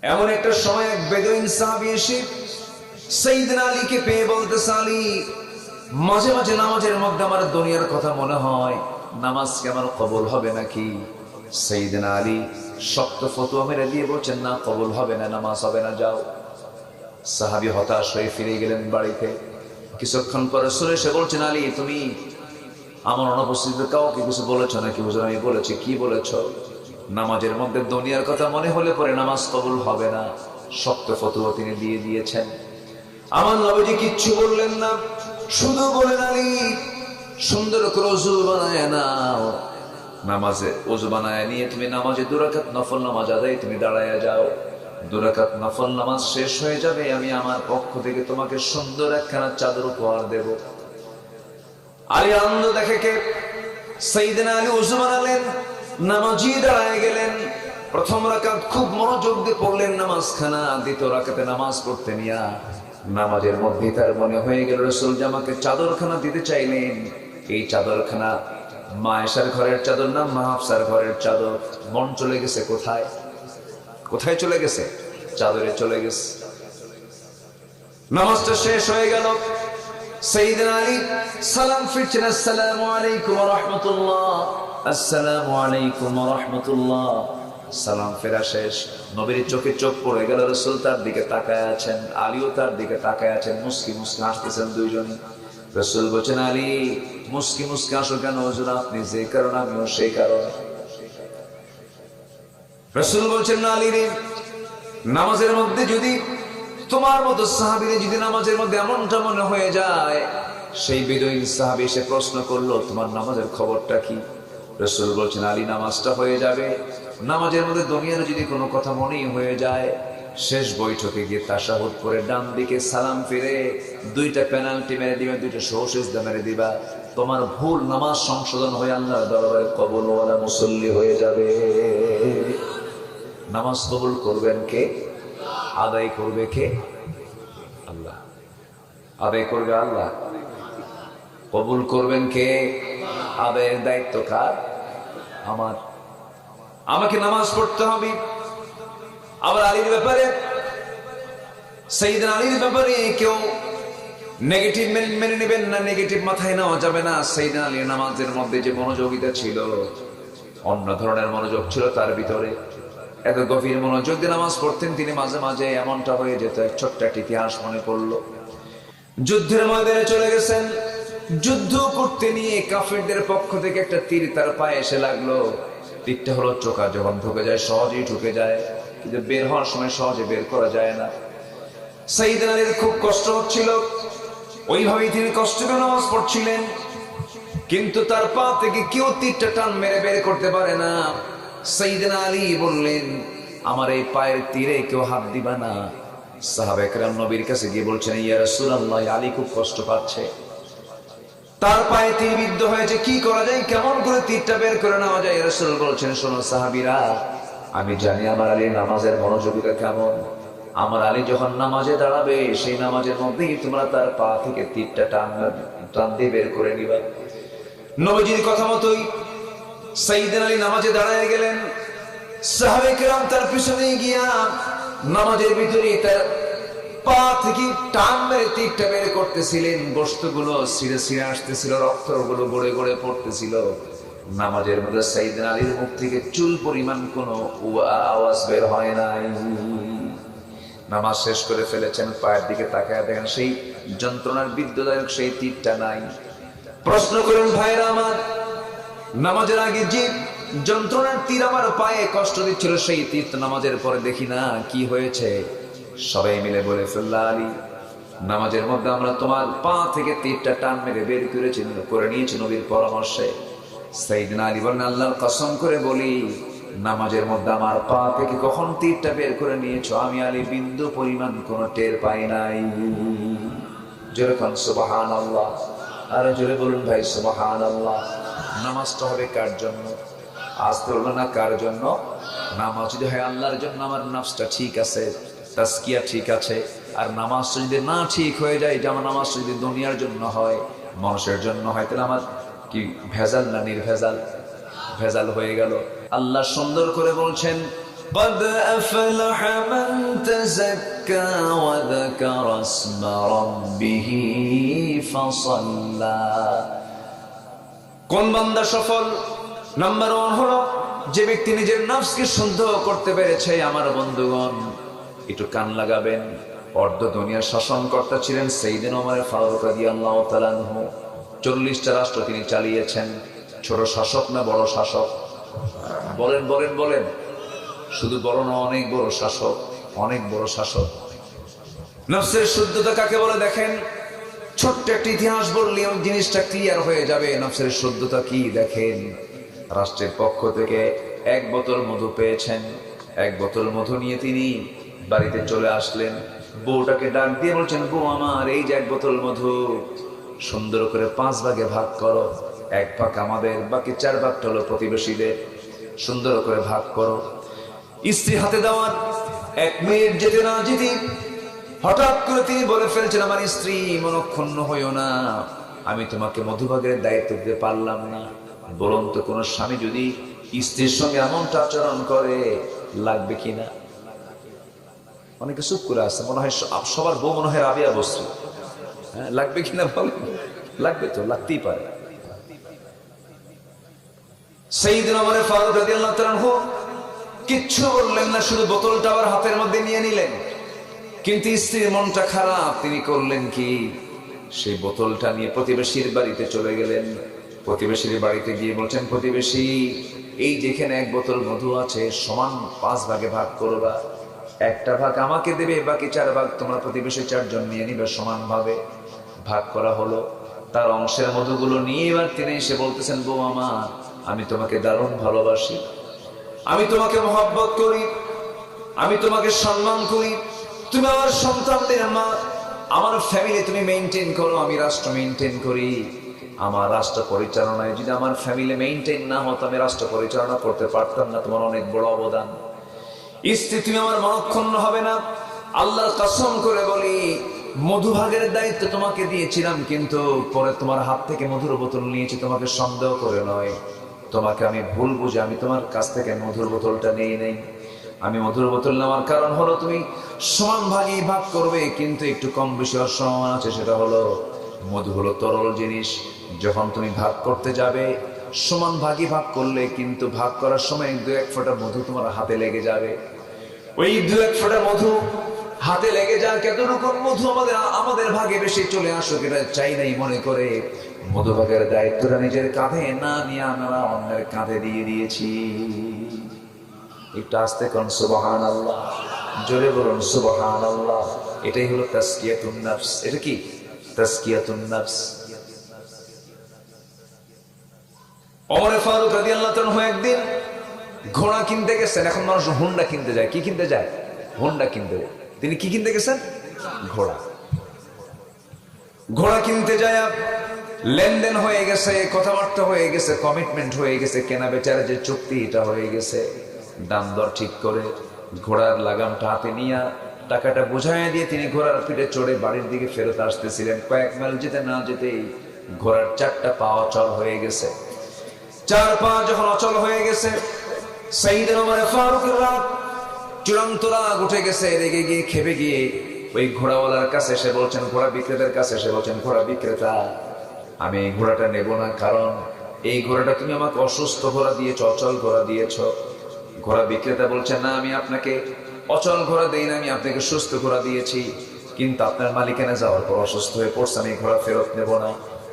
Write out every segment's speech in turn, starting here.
এমন একটা সময় এক বেদুইন সাহাবী এসে সাইয়েদনা আলীকে পেয়ে বলতেছে, আলী, মাঝে মাঝে নামাজের মধ্যে আমার দুনিয়ার কথা মনে হয়, নামাজ কি আমার কবুল হবে নাকি? সাইয়েদনা আলী শক্ত ফতোয়া মেরে দিয়ে বলছেন, না, কবুল হবে না, নামাজ হবে না, যাও। সাহাবী হতাশ হয়ে ফিরে গেলেন বাড়িতে। কিছুক্ষণ পরে রাসূল এসে বলছেন, আলী, তুমি আমার অনুপস্থিতিতে কাউকে কিছু বলেছো নাকি? হুজুর, আমি বলেছি। কি বলেছো? নামাজের মধ্যে দুনিয়ার কথা মনে হলে পরে নামাজ কবুল হবে না। শক্ত ফতোয়া তিনি দিয়ে দিয়েছেন। আমার নবীজি কিচ্ছু বললেন না, শুধু বলেন, আলী, সুন্দর করে ওযু বানায় নাও। নামাজে ওযু বানায় নিয়ে তুমি নামাজে 2 রাকাত নফল নামাজ আদায় তুমি দাঁড়ায়া যাও। 2 রাকাত নফল নামাজ শেষ হয়ে যাবে, আমি আমার পক্ষ থেকে তোমাকে সুন্দর একখানা চাদর উপহার দেব। আলী আনন্দ দেখে কে? সাইয়েদনা আলী ওযু বানালেন, নামাজি দাঁড়ায় গেলেন। প্রথম রাকাত খুব মনোযোগ দিয়ে পড়লেন নামাজখানা। দ্বিতীয় রাকাতে নামাজ পড়তে নিয়া নামাজের মধ্যে তার মনে হয়ে গেল রাসূল যে আমাকে চাদরখানা দিতে চাইলেন। এই চাদরখানা মা আয়েশার ঘরের চাদর না, মা হাফসার ঘরের চাদর। মন চলে গেছে কোথায়? কোথায় চলে গেছে? চাদরে চলে গেছে। নামাজটা শেষ হয়ে গেল। সাইয়েদনা আলী সালাম ফিরছেন, আসসালামু আলাইকুম ওয়া রাহমাতুল্লাহ, আসসালামু আলাইকুম ওয়া রাহমাতুল্লাহ। সালাম ফেরা শেষ। নবীর চোখে চোখ পড়ে গেল। রাসূল তার দিকে তাকায় আছেন, আলীও তার দিকে তাকায় আছেন। মুস্কি মুস্কি হাসতেছেন দুইজনই। রাসূল বলেন, আলী, মুস্কি মুস্কি হাসো কেন? হুজুর, আপনি যে কারণ আমিও সেই কারণ। রাসূল বলেন, আলী রে, নামাজের মধ্যে যদি তোমার মতো সাহাবীরে যদি নামাজের মধ্যে এমনটা মনে হয়ে যায়। সেই বেদুইন সাহাবী এসে প্রশ্ন করলো, তোমার নামাজের খবরটা কি? রাসূল বলেন, আলী, নামাজটা হয়ে যাবে। নামাজের মধ্যে দুনিয়ার যদি কোনো কথা মনেই হয়ে যায়, শেষ বৈঠকে গিয়ে তাশাহুদ করে ডান দিকে সালাম ফিরে 2টা পেনাল্টি মেরে দিবে, 2টা সহসিজদা মেরে দিবা। তোমার ভুল নামাজ সংশোধন হয়ে আল্লাহর দরবারে কবুলওয়ালা মুসল্লি হয়ে যাবে। নামাজ কবুল করবেন কে? আদায় করবে কে? আল্লাহ। আদায় করবে আল্লাহ। কবুল করবেন কে? আদায়ের দায়িত্ব কার? আমার। আমাকে নামাজ পড়তে হবে। আবার আলীর ব্যাপারে, সাইয়েদনা আলীর ব্যাপারে কেউ নেগেটিভ মেনে নেবেন না, নেগেটিভ মাথায় নেওয়া যাবে না। সাইয়েদনা আলীর নামাজের মধ্যে যে মনোযোগিতা ছিল, অন্য ধরনের মনোযোগ ছিল তার ভিতরে। এত গভীর মনোযোগ দিয়ে নামাজ পড়তেন তিনি। মাঝে মাঝে এমনটা হয়ে যেত, এক ছোট্ট একটা ইতিহাস মনে পড়লো। যুদ্ধের ময়দানে চলে গেছেন, যুদ্ধ করতে নিয়ে কাফিরদের পক্ষ থেকে একটা তীর তার পায়ে এসে লাগলো। তীরটা হলো চোখা, যখন ঢুকে যায় সহজেই ঢুকে যায়, কিন্তু বের হওয়ার সময় সহজে বের করা যায় না। সাইয়েদনা আলীর খুব কষ্ট হচ্ছিল। ওইভাবেই তিনি কষ্ট করে নামাজ পড়ছিলেন, কিন্তু তার পা থেকে কেউ তীরটা টান মেরে বের করতে পারে না। সাইয়েদনা আলী বললেন, আমার এই পায়ের তীরে কেউ হাত দিবা না। সাহাবায়ে কেরাম নবীর কাছে গিয়ে বলছেন, ইয়া রাসূলুল্লাহ, আলী খুব কষ্ট পাচ্ছে, তার পায়ে তীর বিদ্ধ হয়েছে, কি করা যায়? কেমন করে তীরটা বের করে নেওয়া যায়? রাসূল বলছেন, শোনো সাহাবীরা, আমি জানি আমার আলীর নামাজের মনোযোগিতা কেমন। আমার আলী যখন নামাজে দাঁড়াবে, সেই নামাজের মধ্যেই তোমরা তার পা থেকে তীরটা টান দিয়ে বের করে নিবা। নবীজির কথা মতোই সাইয়েদনা আলী নামাজে দাঁড়ায় গেলেন। সাহাবায়ে কেরাম তার পিছনে গিয়া নামাজের ভিতরে তার পা থেকে টান মেরে তীরটা বের করতেছিলেন। গোশতগুলো ছিঁড়ে ছিঁড়ে আসতেছিল, রক্তগুলো গড়ে গড়ে পড়তেছিল। নামাজের মধ্যে সাইয়েদনা আলীর মুখ থেকে চুল পরিমাণ কোনো আওয়াজ বের হয় নাই। নামাজ শেষ করে ফেলেছেন, পায়ের দিকে তাকায় দেখেন সেই যন্ত্রণার বিদ্যুদায়ক সেই তীরটা নাই। প্রশ্ন করেন, ভাইরা আমার, নামাজের আগে যে যন্ত্রণার তীর আমার পায়ে কষ্ট দিচ্ছিল, সেই তীর তো নামাজের পরে দেখি না, কি হয়েছে? সবাই মিলে বলে ফেলল, আলী, নামাজের মধ্যে আমরা তোমার পা থেকে তীরটা টান মেরে বের করে নিয়েছি নবীর পরামর্শে। সাইয়েদনা আলী বলেন, আল্লাহর কসম করে বলি, নামাজের মধ্যে আমার পা থেকে কখন তীরটা বের করে নিয়েছো, আমি আলী বিন্দু পরিমাণ কোনো টের পাই নাই। জোরে বলুন সুবহানাল্লাহ। আর জোরে বলুন ভাই সুবহানাল্লাহ। নামাজটা হবে কার জন্য? আজ বলবো না কার জন্য। নামাজ যদি হয় আল্লাহর জন্য, আমার নাফসটা ঠিক আছে, তাজকিয়া ঠিক আছে। আর নামাজ যদি না ঠিক হয়ে যায়, যেমন নামাজ যদি দুনিয়ার জন্য হয়, মানুষের জন্য হয়, তাহলে আমার কি ভেজাল না নির্ভেজাল? ভেজাল হয়ে গেল। আল্লাহ সুন্দর করে বলছেন, قد أفلح من تزكى وذكر اسم ربه فصلى কোন বান্দা সফল? নাম্বার 1 হলো যে ব্যক্তি নিজের নফসকে শুদ্ধ করতে পেরেছে। আমার বন্ধুগণ একটু কান লাগাবেন, অর্ধ দুনিয়ার শাসনকর্তা ছিলেন সাইয়েদনা ওমর ফারুক রাদিয়াল্লাহু তাআলা আনহু। 40টা রাষ্ট্র তিনি চালিয়েছেন। ছোট শাসক না বড় শাসক? বলেন বলেন বলেন। শুধু বড় না, অনেক বড় শাসক, অনেক বড় শাসক। নফসের শুদ্ধতা কাকে বলে দেখেন, ছোট্ট একটা ইতিহাস বললে জিনিসটা ক্লিয়ার হয়ে যাবে। নফসের শুদ্ধতা কি দেখেন। রাষ্ট্রের পক্ষ থেকে 1 বোতল মধু পেয়েছেন। 1 বোতল মধু নিয়ে তিনি বাড়িতে চলে আসলেন। বউটাকে ডাক দিয়ে বলছেন, বউ আমার, এই যে 1 বোতল মধু, সুন্দর করে 5 ভাগে ভাগ করো। 1 ভাগ আমাদের, বাকি 4 ভাগ হলো প্রতিবেশীদের। সুন্দর করে ভাগ করো। স্ত্রী হাতে দেওয়ার 1 মিনিট যেতে না যেতে হঠাৎ করে তিনি বলে ফেলছেন, আমার স্ত্রী, মনক্ষুণ্ণ হইও না, আমি তোমাকে মধুভাগের দায়িত্ব দিতে পারলাম না। বলুন তো, কোন স্বামী যদি স্ত্রীর সঙ্গে এমনটা আচরণ করে লাগবে কিনা? অনেকে চুপ করে আছে, মনে হয় সবার বউ মনে হয় রাবিয়া বস্তু। হ্যাঁ, লাগবে কিনা বলেন? লাগবে তো, লাগতেই পারে। সাইয়েদনা ওমর ফারুক রাদিয়াল্লাহু তাআলা আনহু কিচ্ছু বললেন না, শুধু বোতলটা আবার হাতের মধ্যে নিয়ে নিলেন। কিন্তু স্ত্রীর মনটা খারাপ। তিনি করলেন কি, সেই বোতলটা নিয়ে প্রতিবেশীর বাড়িতে চলে গেলেন। প্রতিবেশীর বাড়িতে গিয়ে বলছেন, প্রতিবেশী, এই যেখানে 1 বোতল মধু আছে, সমান 5 ভাগে ভাগ করবা। 1টা ভাগ আমাকে দেবে, বাকি 4 ভাগ তোমরা প্রতিবেশী 4 জন নিয়ে নিবে। সমান ভাবে ভাগ করা হলো। তার অংশের মধুগুলো নিয়ে এবার তিনি এসে বলতেছেন, বউ আমার, আমি তোমাকে দারুণ ভালোবাসি, আমি তোমাকে মহব্বত করি, আমি তোমাকে সম্মান করি, তুমি আমার সন্তানদের মা, আমার ফ্যামিলি তুমি মেইনটেইন করো, আমি রাষ্ট্র মেইনটেইন করি। আমার রাষ্ট্র পরিচালনায় যদি আমার ফ্যামিলি মেইনটেইন না হতো, আমি রাষ্ট্র পরিচালনা করতে পারতাম না। তোমার অনেক বড় অবদান। স্ত্রী, তুমি আমার মনক্ষুণ্ণ হবে না। আল্লাহর কসম করে বলি, মধুভাগের দায়িত্ব তোমাকে দিয়েছিলাম, কিন্তু পরে তোমার হাত থেকে মধুর বোতল নিয়েছি তোমাকে সন্দেহ করে নয়, তোমাকে আমি ভুল বুঝে আমি তোমার কাছ থেকে মধুর বোতলটা নিয়ে নেই। আমি মধুর বোতল নেওয়ার কারণ হলো তুমি সমান ভাগে ভাগ করবে, কিন্তু একটু কম বেশি অসমান আছে। সেটা হলো, মধু হলো তরল জিনিস। যখন তুমি ভাগ করতে যাবে, সমান ভাগে ভাগ করলে কিন্তু ভাগ করার সময় 2-1 ফোঁটা মধু তোমার হাতে লেগে যাবে। ওই 2-1 ফোঁটা মধু হাতে লেগে যাক, এতটুকু মধু আমাদের ভাগে বেশি চলে আসুক, এটা চাই নাই মনে করে মধুভাগের দায়িত্বটা নিজের কাঁধে না নিয়ে আমরা অন্যের কাঁধে দিয়ে দিয়েছি। একটু আস্তে করুন সুবহানাল্লাহ, জোরে বলুন সুবহানাল্লাহ। এটাই হলো তাসকিয়াতুন নফস। এটা কি তাসকিয়াতুন নফস? ওমর ফারুক রাদিয়াল্লাহু তাআলা একদিন ঘোড়া কিনতে গেছেন। এখন মানুষ হুন্ডা কিনতে যায়। কি কিনতে যায়? হুন্ডা কিনতে যায়। তিনি কি কিনতে গেছেন? ঘোড়া। ঘোড়া কিনতে যায়, লেনদেন হয়ে গেছে, কথাবার্তা হয়ে গেছে, কমিটমেন্ট হয়ে গেছে, কেনা বেচার যে চুক্তি এটা হয়ে গেছে। দাম দর ঠিক করে ঘোড়ার লাগামটা হাতে নিয়ে টাকাটা বুঝাইয়া দিয়ে তিনি ঘোড়ার পিঠে চড়ে বাড়ির দিকে ফেরত আসতেছিলেন। কয়েক মাইল যেতে না যেতেই ঘোড়ার 4টা পা অচল হয়ে গেছে। 4 পা যখন অচল হয়ে গেছে, সাইয়েদনা ওমর ফারুকের রাগ, চূড়ান্ত রাগ উঠে গেছে। রেগে গিয়ে, খেপে গিয়ে ওই ঘোড়াওয়ালার কাছে এসে বলছেন, ঘোড়া বিক্রেতার কাছে এসে বলছেন, ঘোড়া বিক্রেতা, আমি এই ঘোড়াটা নেব না, কারণ এই ঘোড়াটা তুমি আমাকে অসুস্থ ঘোড়া দিয়েছ, অচল ঘোড়া দিয়েছ। ঘোড়া বিক্রেতা বলছেন, না, আমি আপনাকে অচল ঘোড়া দেই না, আমি আপনাকে সুস্থ ঘোড়া দিয়েছি, কিন্তু আপনার মালিকানা যাওয়ার পর অসুস্থ হয়ে পড়ছে, আমি ঘোড়া ফেরত নেব না।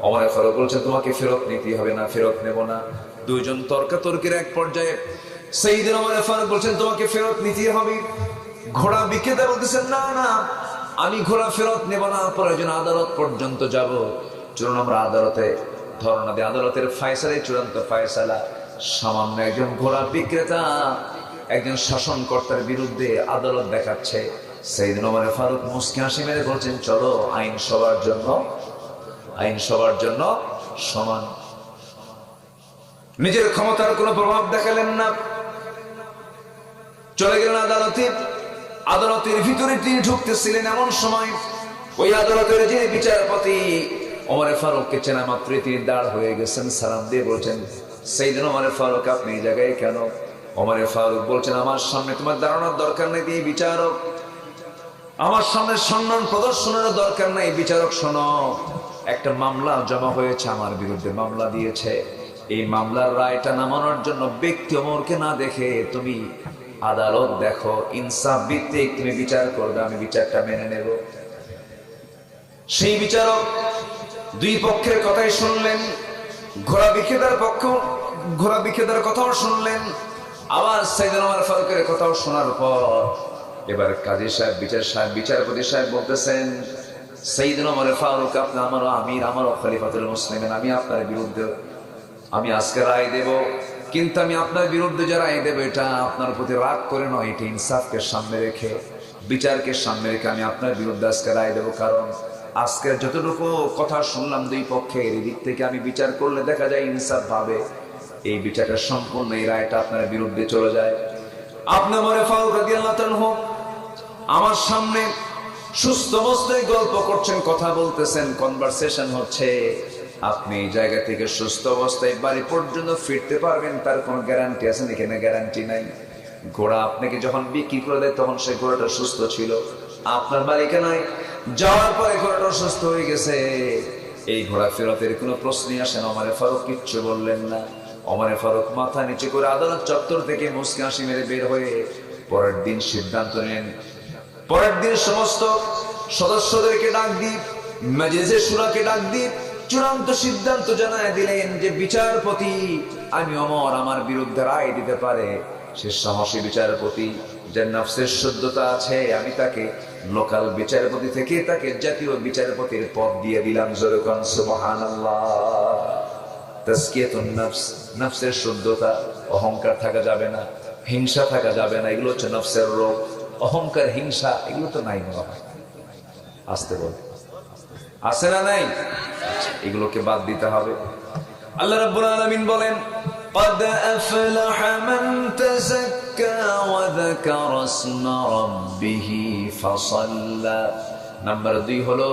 ওমর ফারুক বলছেন, তোমাকে ফেরত নিতে হবে না, ফেরত নেব না। দুইজন তর্কাতর্কির এক পর্যায়ে সাইয়েদনা ওমর ফারুক বলছেন, তোমাকে ফেরত নিতে হবে। ঘোড়া বিক্রেতা বলতেছেন, না না, আমি ঘোড়া ফেরত নেব না, প্রয়োজন আদালত পর্যন্ত যাব। চলুন আমরা আদালতে ধর্ণা দিই, আদালতের ফায়সালায় চূড়ান্ত ফায়সালা। সামান্য একজন ঘোড়া বিক্রেতা একজন শাসনকর্তার বিরুদ্ধে আদালত দেখাচ্ছে। সাইয়েদনা ওমর ফারুক মুস্কি হাসি মেরে বলছেন, চলো, আইন সবার জন্য, আইন সবার জন্য সমান। নিজের ক্ষমতার কোনো প্রভাব দেখালেন না, চলে গেলেন আদালতে। আদালতের ভিতরে তিনি ঢুকতেছিলেন, এমন সময় ওই আদালতের যে বিচারপতি ওমর ফারুককে চেনা মাত্রই তিনি দাঁড় হয়ে গেছেন, সালাম দিয়ে বলছেন, সাইয়েদনা ওমর ফারুক, আপনি এই জায়গায় কেন? ওমর ফারুক বলছেন, আমার সামনে তোমার দাঁড়ানোর দরকার নেই, তিনি বিচারক, আমার সামনে সম্মান প্রদর্শনের দরকার নাই। বিচারক শোনো, একটা মামলা জমা হয়েছে আমার বিরুদ্ধে, মামলা দিয়েছে। এই মামলার রায়টা নামানোর জন্য ব্যক্তি অমরকে না দেখে তুমি আদালত দেখো, ইনসাফ ভিত্তিক তুমি বিচার করবে, আমি বিচারটা মেনে নেব। সেই বিচারক দুই পক্ষের কথাই শুনলেন, ঘোড়া বিক্রেতার কথাও শুনলেন, আবার সাইয়েদনা ওমর ফারুকের কথাও শোনার পর এবার কাজী সাহেব, বিচারপতি সাহেব বলতেছেন, সাইয়েদনা ওমর ফারুক, আপনি আমারও আমির, আমারও খলিফাতুল মুসলিমিন, আমি আপনার বিরুদ্ধে আমি আজকে রায় দেব, কিন্তু আমি আপনার বিরুদ্ধে যে রায় দেব এটা আপনার প্রতি রাগ করে নয়, এটা ইনসাফকে সামনে রেখে, বিচারকে সামনে রেখে আমি আপনার বিরুদ্ধে আজকে রায় দেব। কারণ আজকের যতটুকু কথা শুনলাম দুই পক্ষের, এই দিক থেকে আমি বিচার করলে দেখা যায় ইনসাফ ভাবে এই বিচারটা সম্পূর্ণ, এই রায়টা আপনার বিরুদ্ধে চলে যায়। আপনি ওমর ফারুক রাদিয়াল্লাহু আনহু আমার সামনে সুস্থ অবস্থায় গল্প করছেন, কথা বলতেছেন, কনভারসেশন হচ্ছে। আপনি এই জায়গা থেকে সুস্থ অবস্থায় বাড়ি পর্যন্ত ফিরতে পারবেন তার কোনো গ্যারান্টি আছে? এখানে গ্যারান্টি নাই। ঘোড়া আপনাকে যখন বিক্রি করে দেয় তখন সেই ঘোড়াটা সুস্থ ছিল, আপনার মালিকানায় যাওয়ার পরে ঘোড়াটা সুস্থ হয়ে গেছে। এই ঘোড়া ফেরতের কোনো প্রশ্নই আসে না। ওমর ফারুক কিচ্ছু বললেন না। ওমর ফারুক মাথা নিচে করে আদালত চত্বর থেকে মুচকি হাসি মেরে বের হয়ে পরের দিন সিদ্ধান্ত নিলেন। পরের দিন সমস্ত সদস্যদেরকে ডাক দিয়ে, মাজলিসে শুরাকে ডাক দিয়ে চূড়ান্ত সিদ্ধান্ত জানায় দিলেন যে বিচারপতি আমি ওমর আমার বিরুদ্ধে রায় দিতে পারে, সে সাহসী বিচারপতি, যার নফসের শুদ্ধতা আছে, আমি তাকে লোকাল বিচারপতি থেকে তাকে জাতীয় বিচারপতির পদ দিয়ে দিলাম। জোরে কোন সুবহানাল্লাহ। তাজকিয়াতুন নফস, নফসের শুদ্ধতা, অহংকার থাকা যাবে না, হিংসা থাকা যাবে না, এগুলো হচ্ছে নফসের রোগ। অহংকার, হিংসা এগুলো তো নাই মনে হয়, আসতে বল আছে না নাই? এগুলোকে বাদ দিতে হবে। আল্লাহ রাব্বুল আলামিন বলেন, قد أفلح من تزكى وذكر اسم ربه فصلى। নাম্বার 2 হলো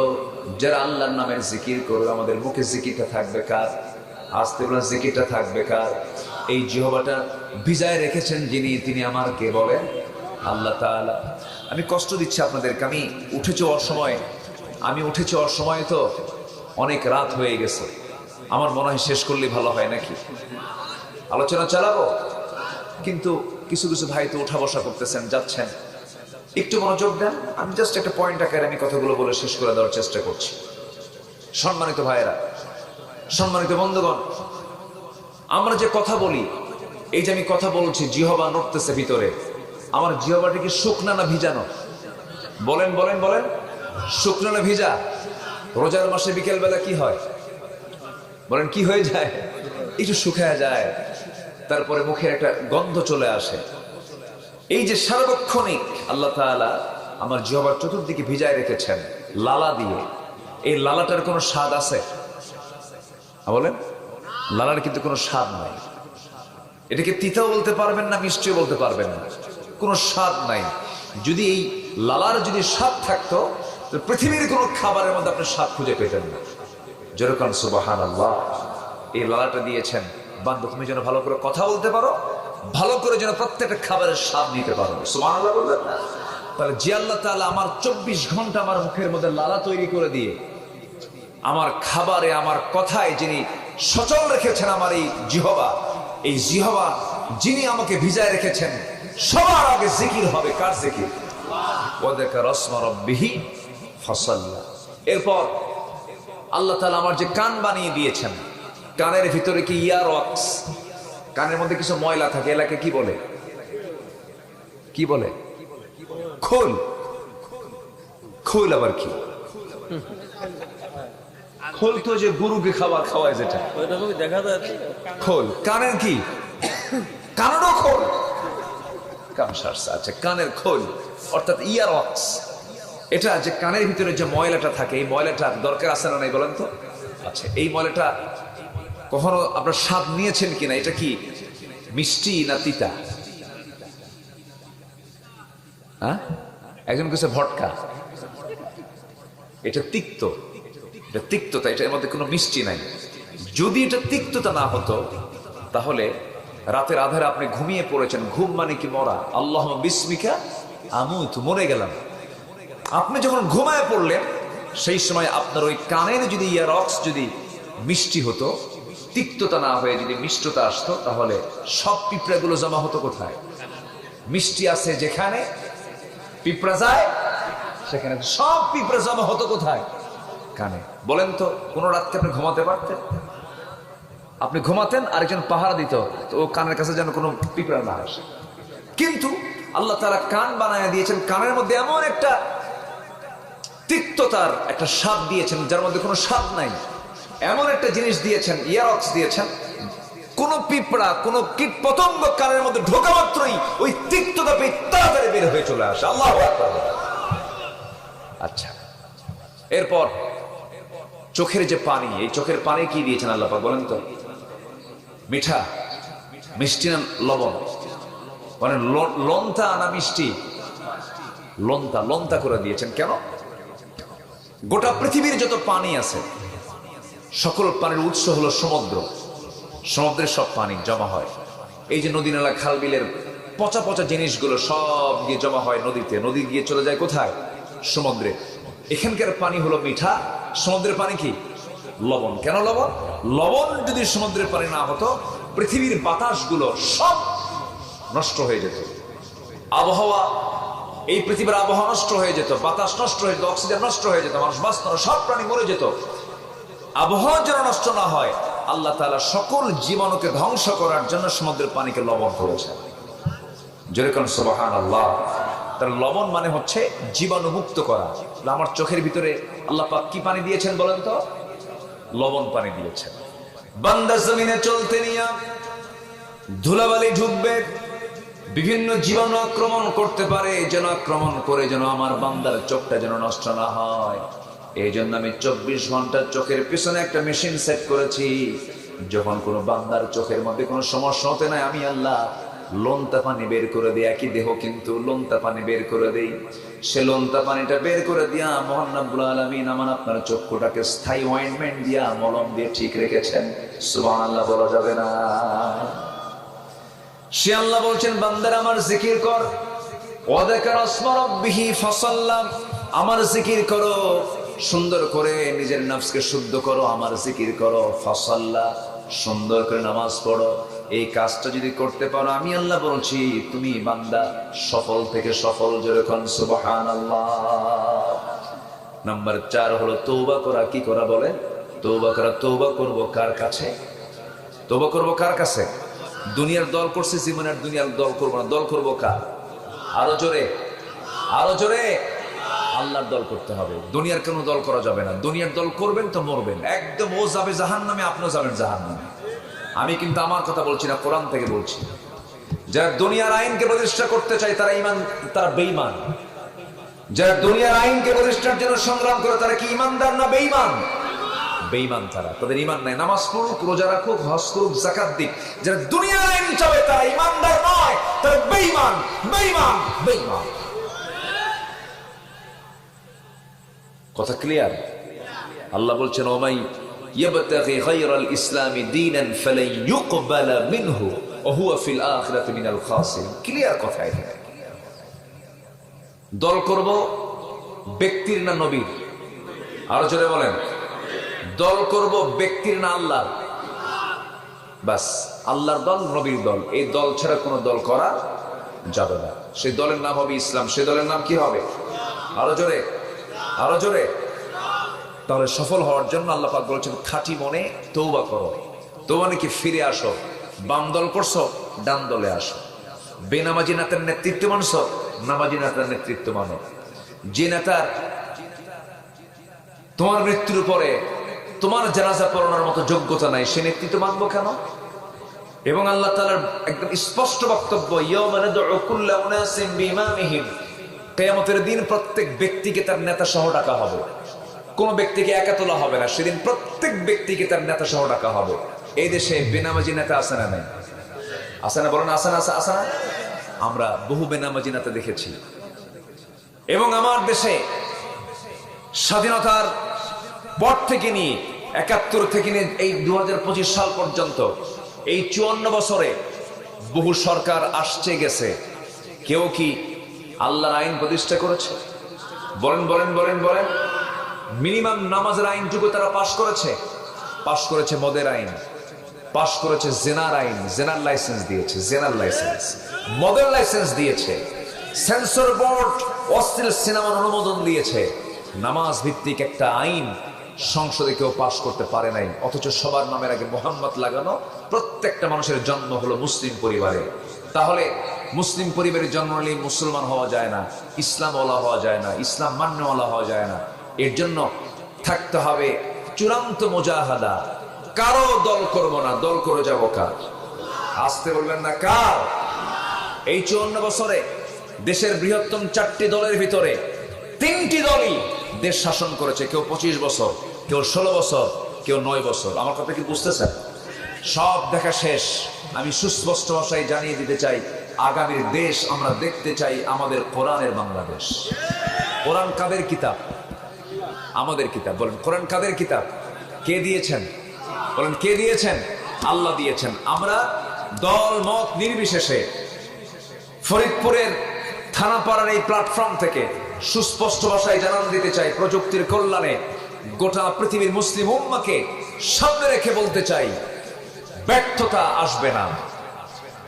যারা আল্লাহর নামের জিকির করবে। আমাদের মুখে জিকিরটা থাকবে কার? আস্তে বলে জিকিরটা থাকবে কার? এই জিহ্বাটা ভিজায় রেখেছেন যিনি, তিনি আমার কে বলেন? আল্লাহ তাআলা। আমি কষ্ট দিচ্ছি আপনাদেরকে, আমি উঠেছি অসময়, তো অনেক রাত হয়ে গেছে। আমার মনে হয় শেষ করলে ভালো হয় নাকি? আলোচনা চালাবো, কিন্তু কিছু কিছু ভাই তো উঠা বসা করতেছেন, যাচ্ছেন, একটু মনোযোগ দেন। আমি জাস্ট একটা পয়েন্ট আকারে আমি কথাগুলো বলে শেষ করে দেওয়ার চেষ্টা করছি। সম্মানিত ভাইয়েরা, সম্মানিত বন্ধুগণ, আমরা যে কথা বলি, এই যে আমি কথা বলছি, জিহ্বা নড়তেছে ভিতরে, আমার জিহ্বাটা কি শুকনা না ভিজানো? বলেন বলেন বলেন, শুকনো না ভিজা? রোজার মাসে বিকেল বেলা কি হয় বলেন? কি হয়ে যায়? একটু শুকায় যায়, তারপরে মুখের একটা গন্ধ চলে আসে। এই যে সার্বক্ষণিক আল্লাহ তাআলা আমার জিহ্বার চতুর্দিকে ভিজায় রেখেছেন লালা দিয়ে, এই লালাটার কোনো স্বাদ আছে? বলেন, লালার কিন্তু কোনো স্বাদ নাই। এটাকে তিতাও বলতে পারবেন না, মিষ্টিও বলতে পারবেন না, কোনো স্বাদ নাই। যদি এই লালার যদি স্বাদ থাকতো, তো পৃথিবীর কোনো খাবারের মধ্যে আপনি স্বাদ খুঁজে পেতেন না। যেরকম সুবহানাল্লাহ, এই লালাটা দিয়েছেন বান্দা, তুমি যেন ভালো করে কথা বলতে পারো, ভালো করে যেন প্রত্যেকটা খাবারের স্বাদ নিতে পারো। সুবহানাল্লাহ বলবেন না? তাহলে যে আল্লাহ তাআলা আমার 24 ঘন্টা আমার মুখের মধ্যে লালা তৈরি করে দিয়ে আমার খাবারে, আমার কথায় যিনি সচল রেখেছেন আমার এই জিহ্বা, এই জিহ্বা যিনি আমাকে ভিজায় রেখেছেন, সবার আগে জিকির হবে। কার জিকির? ওয়াযাকারা ইসমা রাব্বিহি ফাসাল্লা। এরপর আল্লাহ তাআলা আমার যে কান বানিয়ে দিয়েছেন, কানের ভিতরে কি ইয়ার ওয়াক্স, কানের মধ্যে কিছু ময়লা থাকে, এলাকে কি বলে? কি বলে? খোল। খোল আবার কি? খোল তো যে গরুকে খাবার খাওয়ায়, যেটা দেখা যায় খোল। কানের কি? কানেরও খোল। আচ্ছা, কানের খোল অর্থাৎ ইয়ার ওয়াক্স, এটা যে কানের ভিতরে যে ময়লাটা থাকে, এই ময়লাটা দরকার আছে না নাই বলেন তো? আচ্ছা, এই ময়লাটা কখনো আপনার স্বাদ নিয়েছেন কিনা? এটা কি মিষ্টি না তিতা? হ্যাঁ, একজন কিছু ভটকা, এটা তিক্ত, এটা তিক্ততা, এটার মধ্যে কোনো মিষ্টি নাই। যদি এটা তিক্ততা না হতো, তাহলে রাতের আধারে আপনি ঘুমিয়ে পড়েছেন, ঘুম মানে কি মরা, আল্লাহ বিসমিকা আমুত, মরে গেলাম, আপনি যখন ঘুমায় পড়লেন সেই সময় আপনার ওই কানের যদি ইয়ারক্স যদি মিষ্টি হতো, তিক্ততা না হয়ে যদি মিষ্টতা আসতো, তাহলে সব পিঁপড়াগুলো জমা হতো কোথায়? মিষ্টি আছে যেখানে পিঁপড়া যায় সেখানে সব পিঁপড়া জমা হতো কোথায়? কানে। বলেন তো, কোন রাতকে আপনি ঘুমাতে পারতেন? আপনি ঘুমাতেন, আরেকজন পাহারা দিত, তো ও কানের কাছে যেন কোনো পিঁপড়া না আসে। কিন্তু আল্লাহ তাআলা কান বানায় দিয়েছেন, কানের মধ্যে এমন একটা তিক্ততার একটা স্বাদ দিয়েছেন যার মধ্যে কোনো স্বাদ নাই, এমন একটা জিনিস দিয়েছেন, ইয়ারক্স দিয়েছেন, কোন পিঁপড়া কোন কীট পতঙ্গ কানের মধ্যে ঢোকা মাত্রই ওই তিক্ততা পেয়ে তাড়াতাড়ি বের হয়ে চলে আসে। আল্লাহু আকবার। আচ্ছা, এরপর চোখের যে পানি, এই চোখের পানি কি দিয়েছেন আল্লাহ পাক বলেন তো? মিঠা, মিষ্টি না লবণ? মানে লন্তা না মিষ্টি? লন্তা, লন্তা করে দিয়েছেন। কেন? গোটা পৃথিবীর যত পানি আছে সকল পানির উৎস হলো সমুদ্র। সমুদ্রের সব পানি জমা হয়, এই যে নদী নালা খাল বিলের পচা পচা জিনিসগুলো সব গিয়ে জমা হয় নদীতে, নদী গিয়ে চলে যায় কোথায়? সমুদ্রে। এখানকার পানি হলো মিঠা, সমুদ্রের পানি কি লবণ। কেন লবণ? লবণ যদি সমুদ্রের পানি না হতো পৃথিবীর বাতাসগুলো সব নষ্ট হয়ে যেত, আবহাওয়া, এই পৃথিবীর আবহাওয়া নষ্ট হয়ে যেত, বাতাস নষ্ট হয়ে যেত, অক্সিজেন নষ্ট হয়ে যেত, মানুষ বাঁচত না, সব প্রাণী মরে যেত। আবহাওয়া যেন নষ্ট না হয়, আল্লাহ তাআলা সকল জীবাণুকে ধ্বংস করার জন্য সমুদ্রের পানিকে লবণ করেছেন। যেরকম সুবহানাল্লাহ। তার লবণ মানে হচ্ছে জীবাণু মুক্ত করা। আমার চোখের ভিতরে আল্লাহ পাক কি পানি দিয়েছেন বলেন তো? লবণ পানি দিয়েছেন। বান্দা জমিনে চলতে নিয়ে ধুলাবালি ঢুকবে, বিভিন্ন জীবাণু আক্রমণ করতে পারে, যেন আক্রমণ করে যেন আমার বান্দার চোখটা যেন নষ্ট না হয়। এই জন্য আমি 24 ঘন্টা চোখের পিছনে একটা মেশিন সেট করেছি। যখন কোনো বান্দার চোখের মধ্যে কোনো সমস্যা হতে নাই, আমি আল্লাহ লোনতা পানি বের করে দিই। একই দেহ কিন্তু লোনতা পানি বের করে দেই। সে লোনতা পানিটা বের করে দিয়া মহান রব্বুল আলামিন আমার আপনার চক্ষুটাকে স্থায়ী অয়েন্টমেন্ট দিয়া, মলম দিয়ে ঠিক রেখেছেন। সুবহানাল্লাহ বলা যাবে না? সে আল্লাহ বলছেন, বান্দারা আমার জিকির কর, ওয়াযাকারা ইসমা রাব্বিহি ফাসাল্লা, আমার জিকির করো, সুন্দর করে নিজের নফসকে শুদ্ধ করো, আমার জিকির করো, ফাসাল্লা, সুন্দর করে নামাজ পড়ো। এই কাজটা যদি করতে পারো, আমি আল্লাহ বলছি তুমি বান্দা সফল থেকে সফল। যেরকম সুবহানাল্লাহ। নাম্বার 4 হলো তওবা করা। কি করা বলে? তওবা করা। তওবা করব কার কাছে? তওবা করব কার কাছে? দুনিয়ার দল করছে, জীবনের দুনিয়ার দল করবো না। দল করবো কার? আরো জোরে, আরো জোরে। আল্লাহর দল করতে হবে, দুনিয়ার কোনো দল করা যাবে না। দুনিয়ার দল করবেন তো মরবেন একদম। ও যাবে জাহান্নামে, আপনিও যাবেন জাহান্নামে। আমি কিন্তু আমার কথা বলছি না, কোরআন থেকে বলছি। যারা দুনিয়ার আইনকে প্রতিষ্ঠা করতে চায় তারা ইমান, তারা বেঈমান। যারা দুনিয়ার আইনকে প্রতিষ্ঠার জন্য সংগ্রাম করে তারা কি ইমানদার না বেঈমান? বেঈমান তারা, তাদের ঈমান নাই। নামাজ পড়ুক, রোজা রাখুক, হজ করুক, যাকাত দিক, যারা দুনিয়ার আইন চাবে তারা ঈমানদার নয়, তারা বেঈমান, বেঈমান, বেঈমান। কথা ক্লিয়ার? আল্লাহ বলছেন, ওমাই ইয়াবতাগি গায়রাল ইসলামি দীনান ফালান ইউকবালা মিনহু ওয়া হুয়া ফিল আখিরাতি মিনাল খাসিরিন। ক্লিয়ার কথা এখানে। দল করব ব্যক্তির না নবীর? আরো জোরে বলেন। দল করব ব্যক্তির না আল্লাহর? বাস, আল্লাহর দল, নবীর দল, এই দল ছাড়া কোনো দল করা যাবে না। সেই দলের নাম হবে ইসলাম। সেই দলের নাম কি হবে? আরো জোরে, আরো জোরে। তাহলে সফল হওয়ার জন্য আল্লাহ পাক বলেছেন, খাঁটি মনে তওবা করো। তওবা নাকি ফিরে আসো। বাম দল করছো, ডান দলে আসো। বেনামাজি নেতার নেতৃত্ব মানছো, নামাজি নেতার নেতৃত্ব মানো। যে নেতার তোমার মৃত্যুর পরে তোমার জানাজা পড়ানোর মতো যোগ্যতা নাই, সে নেতৃত্ব মানবো কেন? এবং আল্লাহ তাআলার একদম স্পষ্ট বক্তব্য, ইয়াওমা নাদউ কুল্লা উনাসিন বিইমামিহিম, কিয়ামতের দিন প্রত্যেক ব্যক্তিকে তার নেতা সহ ডাকা হবে। কোন ব্যক্তিকে একা তোলা হবে না, সেদিন প্রত্যেক ব্যক্তিকে তার নেতা সহ ডাকা হবে। এই দেশে বেনামাজি নেতা আছে না নাই? আছে না? বলেন আছে না? আছে না? আমরা বহু বেনামাজি নেতা দেখেছি। এবং আমার দেশে স্বাধীনতার পর থেকে নিয়ে ৭১ থেকে নিয়ে এই ২০২৫ সাল পর্যন্ত এই ৫৪ বছরে বহু সরকার আসছে গেছে, কেউ কি আল্লাহর আইন প্রতিষ্ঠা করেছে? বলেন বলেন বলেন বলেন। মিনিমাম নামাজের আইনটুকু তারা পাশ করেছে। পাশ করেছে মদের আইন, পাশ করেছে জেনার আইন, জেনার লাইসেন্স দিয়েছে, জেনার লাইসেন্স, মদের লাইসেন্স দিয়েছে, সেন্সর বোর্ড অশ্লীল সিনেমার অনুমোদন দিয়েছে। নামাজ ভিত্তিক একটা আইন সংসদে কেউ পাশ করতে পারে নাই, অথচ সবার নামের আগে মোহাম্মদ লাগানো। প্রত্যেকটা মানুষের জন্ম হলো মুসলিম পরিবারে। তাহলে মুসলিম পরিবারে জন্ম নিলেই মুসলমান হওয়া যায় না, ইসলামওয়ালা হওয়া যায় না, ইসলাম মান্যওয়ালা হওয়া যায় না। এর জন্য থাকতে হবে চূড়ান্ত মুজাহাদা। কারো দল করবো না, দল করে যাবো কার? আসতে বলবেন না কার? এই 54 বছরে দেশের বৃহত্তম 4টি দলের ভিতরে 3টি দলই দেশ শাসন করেছে। কেউ 25 বছর, কেউ 16 বছর, কেউ 9 বছর। আমার কথা কি বুঝতেছেন? সব দেখা শেষ। আমি সুস্পষ্ট ভাষায় জানিয়ে দিতে চাই, আগামীর দেশ আমরা দেখতে চাই আমাদের কোরআনের বাংলাদেশ। কোরআন কাদের কিতাব? আমাদের কিতাব। বলেন কোরআন কাদের কিতাব? কে দিয়েছেন? বলেন কে দিয়েছেন? আল্লাহ দিয়েছেন। আমরা দল মত নির্বিশেষে ফরিদপুরের থানাপাড়ার এই প্ল্যাটফর্ম থেকে সুস্পষ্ট ভাষায় জানান দিতে চাই, প্রযুক্তির কল্যাণে গোটা পৃথিবীর মুসলিম উম্মাকে সামনে রেখে বলতে চাই, ব্যর্থতা আসবে না,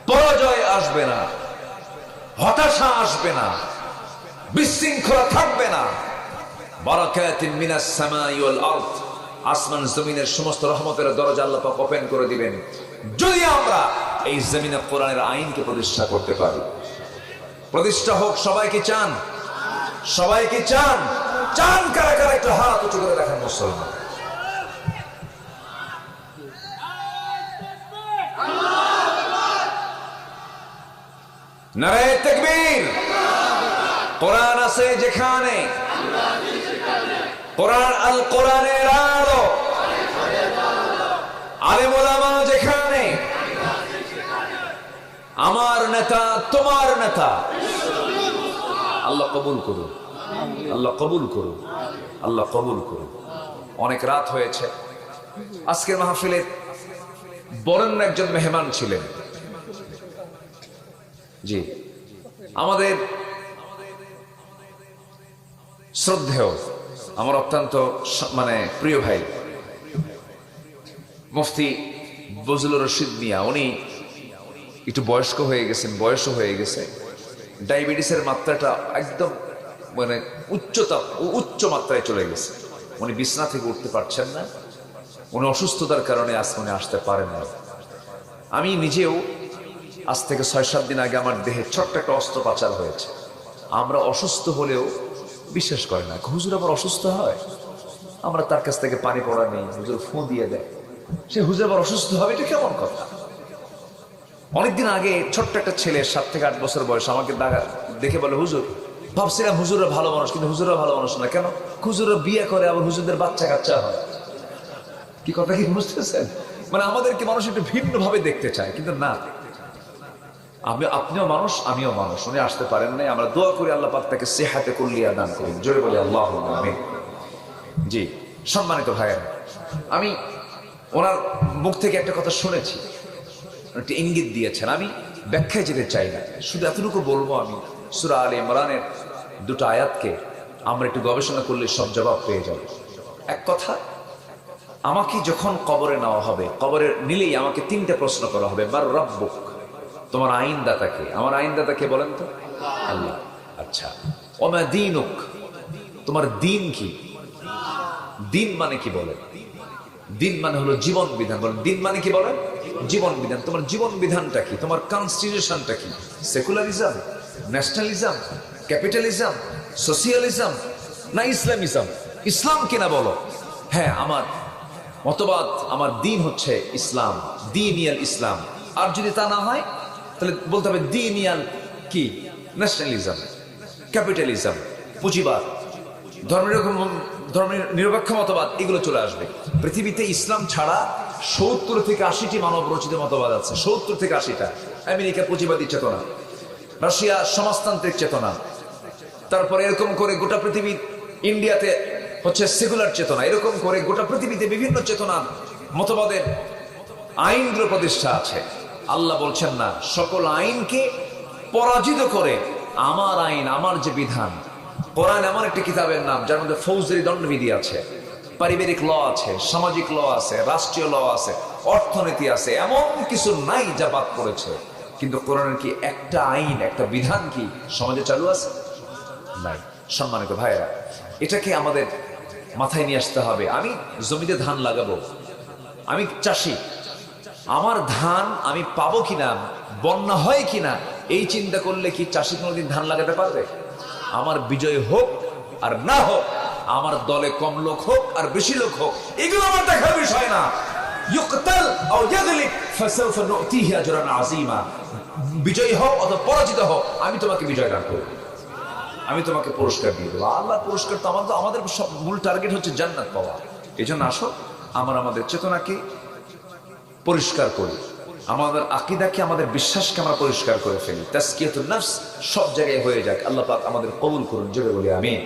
পরাজয় আসবে না, হতাশা আসবে না, বিশৃঙ্খলা থাকবে না। বারাকাতিন মিনাস সামাই ওয়াল আরদ, আসমান জমিনের সমস্ত রহমতের দরজা আল্লাহ পাক ওপেন করে দিবেন যদি আমরা এই জমিনে কোরআনের আইনকে প্রতিষ্ঠা করতে পারি। প্রতিষ্ঠা হোক। সবাই কি চান? সবাই কি চান? চান কারা কারা? একটু হাত উঁচু করে দেখেন মুসলমান। নারায়ে তাকবীর। কোরআন আছে যেখানে, কোরআন আল কোরআনের আলো, আলেম ওলামা যেখানে, আমার নেতা তোমার নেতা। আল্লাহ কবুল করুন, আল্লাহ কবুল করুন, আল্লাহ কবুল করুন। অনেক রাত হয়েছে। আজকের মাহফিলে বরেণ্য একজন মেহমান ছিলেন। জি, আমাদের শ্রদ্ধেয়, আমার অত্যন্ত প্রিয় ভাই মুফতি বজলুর রশিদ মিয়া। উনি একটু বয়স্ক হয়ে গেছেন, বয়সও হয়ে গেছে। ডায়াবেটিসের মাত্রাটা একদম উচ্চ মাত্রায় চলে গেছে। উনি বিছানা থেকে উঠতে পারছেন না। উনি অসুস্থতার কারণে আজ উনি আসতে পারেন না। আমি নিজেও আজ থেকে 6-7 দিন আগে আমার দেহে ছোট্ট একটা অস্ত্রোপচার হয়েছে। আমরা অসুস্থ হলেও বিশ্বাস করে না, হুজুর আবার অসুস্থ হয়। আমরা তার কাছ থেকে পানি পড়া নেই, হুজুর ফোন দিয়ে দেয়, সে হুজুর আবার অসুস্থ হবে, এটা কেমন কথা? অনেকদিন আগে ছোট্ট একটা ছেলে 7 থেকে 8 বছর বয়স আমাকে দেখে বলে, হুজুর ভাবছিলাম হুজুররা ভালো মানুষ, কিন্তু হুজুররা ভালো মানুষ না। কেন? হুজুররা বিয়ে করে, আবার হুজুরদের বাচ্চা কাচ্চা হয়। কি কথা কি বুঝতেছেন? আমাদেরকে মানুষ একটু ভিন্ন ভাবে দেখতে চায়, কিন্তু না, আপনিও মানুষ, আমিও মানুষ। উনি আসতে পারেন নাই। আমরা দোয়া করি আল্লাহ পাক তাকে সেহাতে কুল্লিয়া দান করুন। জোরে বলি আল্লাহুম্মা আমিন। জি, সম্মানিত ভাইয়েরা, আমি ওনার মুখ থেকে একটা কথা শুনেছি, একটা ইঙ্গিত দিয়েছেন। আমি ব্যাখ্যায় যেতে চাই না, শুধু এতটুকু বলবো, আমি সূরা আলে ইমরানের 2টা আয়াতকে আমরা একটু গবেষণা করলে সব জবাব পেয়ে যাব। এক কথা, আমাকে যখন কবরে নেওয়া হবে, কবরে নিলেই আমাকে 3টে প্রশ্ন করা হবে। বার রব্বুক, তোমার আইনদাতাকে। আমার আইনদাতাকে বলেন তো? আল্লাহ। আচ্ছা, ওমা দীনুক, তোমার দিন কি? দিন মানে কি বলেন? দিন মানে হলো জীবন বিধান। বলেন দিন মানে কি বলেন? জীবন বিধান। তোমার জীবন বিধানটা কি? তোমার কনস্টিটিউশনটা কি? সেকুলারিজম, ন্যাশনালিজম, ক্যাপিটালিজম, সোশিয়ালিজম না ইসলামিজম? ইসলাম কিনা বলো। হ্যাঁ, আমার মতবাদ, আমার দিন হচ্ছে ইসলাম, দিনিয়াল ইসলাম। আর যদি তা না হয় তাহলে বলতে হবে দিনিয়াল কি? ন্যাশনালিজম, ক্যাপিটালিজম, পুঁজিবাদ, ধর্মের নিরপেক্ষ মতবাদ, এগুলো চলে আসবে। পৃথিবীতে ইসলাম ছাড়া 70 থেকে 80টি মানব রচিত মতবাদ আছে। 70 থেকে 80টা। আমেরিকা পুঁজিবাদী চেতনা, রাশিয়া সমাজতান্ত্রিক চেতনা, তারপরে এরকম করে গোটা পৃথিবী, ইন্ডিয়াতে হচ্ছে সেকুলার চেতনা। এরকম করে গোটা পৃথিবীতে বিভিন্ন চেতনার মতবাদের আইনগুলো প্রতিষ্ঠা আছে। আল্লাহ বলছেন না, সকল আইনকে পরাজিত করে আমার আইন, আমার যে বিধান, কোরআন এমন একটি কিতাবের নাম যার মধ্যে ফৌজদারি দণ্ডবিধি আছে, পারিবারিক ল আছে, সামাজিক ল আছে, রাষ্ট্রীয় ল আছে, অর্থনীতি আছে, এমন কিছু নাই যা বাদ পড়েছে। কিন্তু কোরআনের কি একটা আইন, একটা বিধান কি সমাজে চালু আছে? নাই। সম্মানিত ভাইয়েরা, এটাকে আমাদের মাথায় নিয়ে আসতে হবে। আমি জমিতে ধান লাগাবো, আমি চাষি, আমার ধান আমি পাবো কিনা, বন্যা হয় কিনা, এই চিন্তা করলে কি চাষি কোনোদিন ধান লাগাতে পারবে? আমার বিজয় হোক আর না হোক, আমার দলে কম লোক হোক আর বেশি লোক হোক, এগুলো আমার দেখার বিষয় না। ইউকতাল আও ইয়াগলিব ফাসাউফা নুতিহি আজরান আযীমা। বিজয় হোক অথবা পরাজিত হোক, আমি তোমাকে বিজয় দান করব, আমি তোমাকে পুরস্কার দিয়ে দেবো। আল্লাহ পুরস্কার তো আমাদের সব মূল টার্গেট হচ্ছে জান্নাত পাওয়া। এই জন্য আসো আমাদের চেতনাকে পরিষ্কার করি, আমাদের আকীদাকে, আমাদের বিশ্বাসকে আমরা পরিষ্কার করে ফেলি। তাজকিয়াতুন নফস সব জায়গায় হয়ে যাক। আল্লাহ পাক আমাদের কবুল করুন, জোরে বলি আমিন।